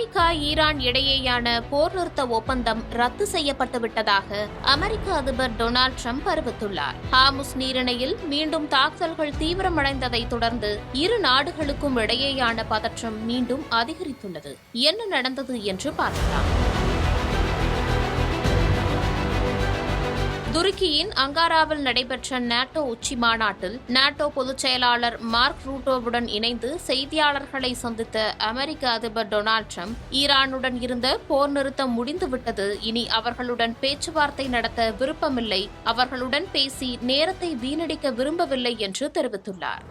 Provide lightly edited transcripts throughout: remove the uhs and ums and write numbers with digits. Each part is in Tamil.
அமெரிக்கா ஈரான் இடையேயான போர் நிறுத்த ஒப்பந்தம் ரத்து செய்யப்பட்டுவிட்டதாக அமெரிக்க அதிபர் டொனால்டு டிரம்ப் அறிவித்துள்ளார். ஹார்முஸ் நீரிணையில் மீண்டும் தாக்குதல்கள் தீவிரமடைந்ததை தொடர்ந்து இரு நாடுகளுக்கும் இடையேயான பதற்றம் மீண்டும் அதிகரித்துள்ளது. என்ன நடந்தது என்று பார்க்கலாம். துருக்கியின் அங்காராவில் நடைபெற்ற நேட்டோ உச்சி மாநாட்டில் நேட்டோ பொதுச் செயலாளர் மார்க் ரூட்டோவுடன் இணைந்து செய்தியாளர்களை சந்தித்த அமெரிக்க அதிபர் டொனால்டு டிரம்ப் ஈரானுடன் இருந்த போர் நிறுத்தம் முடிந்துவிட்டது, இனி அவர்களுடன் பேச்சுவார்த்தை நடத்த விருப்பமில்லை, அவர்களுடன் பேசி நேரத்தை வீணடிக்க விரும்பவில்லை என்று தெரிவித்துள்ளார்.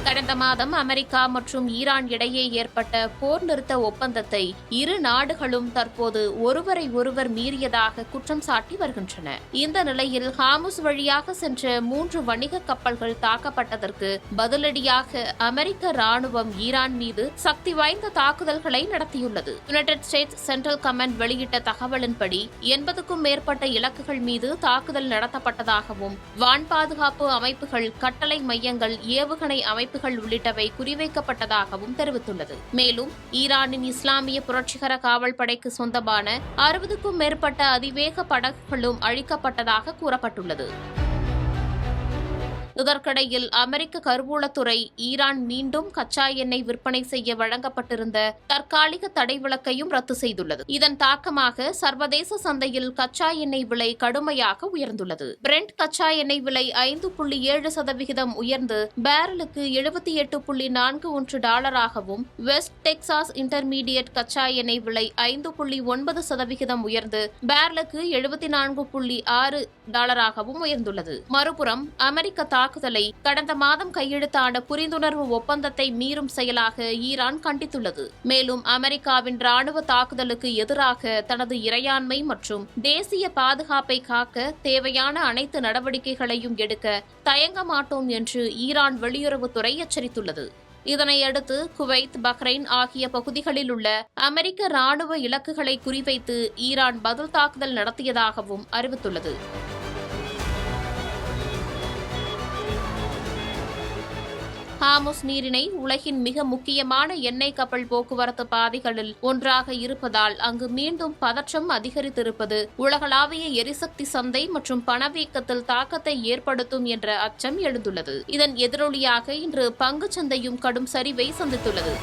கடந்த மாதம் அமெரிக்கா மற்றும் ஈரான் இடையே ஏற்பட்ட போர் நிறுத்த ஒப்பந்தத்தை இரு நாடுகளும் தற்போது ஒருவரை ஒருவர் மீறியதாக குற்றம் சாட்டி வருகின்றன. இந்த நிலையில் ஹார்முஸ் வழியாக சென்ற 3 வணிக கப்பல்கள் தாக்கப்பட்டதற்கு பதிலடியாக அமெரிக்க ராணுவம் ஈரான் மீது சக்தி வாய்ந்த தாக்குதல்களை நடத்தியுள்ளது. யுனைடெட் ஸ்டேட்ஸ் சென்ட்ரல் கமாண்ட் வெளியிட்ட தகவலின்படி 80க்கும் மேற்பட்ட இலக்குகள் மீது தாக்குதல் நடத்தப்பட்டதாகவும் வான் பாதுகாப்பு அமைப்புகள், கட்டளை மையங்கள், ஏவுகணை அமைப்புகள் உள்ளிட்டவை குறிவைக்கப்பட்டதாகவும் தெரிவித்துள்ளது. மேலும் ஈரானின் இஸ்லாமிய புரட்சிகர காவல் படைக்கு சொந்தமான 60க்கும் மேற்பட்ட அதிவேக படகுகளும் அழிக்கப்பட்டதாக கூறப்பட்டுள்ளது. இதற்கிடையில் அமெரிக்க கருவூலத்துறை ஈரான் மீண்டும் கச்சா எண்ணெய் விற்பனை செய்ய வழங்கப்பட்டிருந்த தற்காலிக தடை விலக்கையும் ரத்து செய்துள்ளது. இதன் தாக்கமாக சர்வதேச சந்தையில் கச்சா எண்ணெய் விலை கடுமையாக உயர்ந்துள்ளது. பிரெண்ட் கச்சா எண்ணெய் விலை 5.7% உயர்ந்து பேரலுக்கு $78.41 வெஸ்ட் டெக்சாஸ் இன்டர்மீடியட் கச்சா எண்ணெய் விலை 5.9% உயர்ந்து பேரலுக்கு $74.6 உயர்ந்துள்ளது. மறுபுறம் அமெரிக்க தாக்குதலை கடந்த மாதம் கையெழுத்தான புரிந்துணர்வு ஒப்பந்தத்தை மீறும் செயலாக ஈரான் கண்டித்துள்ளது. மேலும் அமெரிக்காவின் ராணுவ தாக்குதலுக்கு எதிராக தனது இறையாண்மை மற்றும் தேசிய பாதுகாப்பை காக்க தேவையான அனைத்து நடவடிக்கைகளையும் எடுக்க தயங்க மாட்டோம் என்று ஈரான் வெளியுறவுத்துறை எச்சரித்துள்ளது. இதனையடுத்து குவைத், பஹ்ரைன் ஆகிய பகுதிகளில் உள்ள அமெரிக்க ராணுவ இலக்குகளை குறிவைத்து ஈரான் பதில் தாக்குதல் நடத்தியதாகவும் அறிவித்துள்ளது. ஹார்முஸ் நீரிணை உலகின் மிக முக்கியமான எண்ணெய் கப்பல் போக்குவரத்து பாதைகளில் ஒன்றாக இருப்பதால் அங்கு மீண்டும் பதற்றம் அதிகரித்திருப்பது உலகளாவிய எரிசக்தி சந்தை மற்றும் பணவீக்கத்தில் தாக்கத்தை ஏற்படுத்தும் என்ற அச்சம் எழுந்துள்ளது. இதன் எதிரொலியாக இன்று பங்குச் சந்தையும் கடும் சரிவை சந்தித்துள்ளது.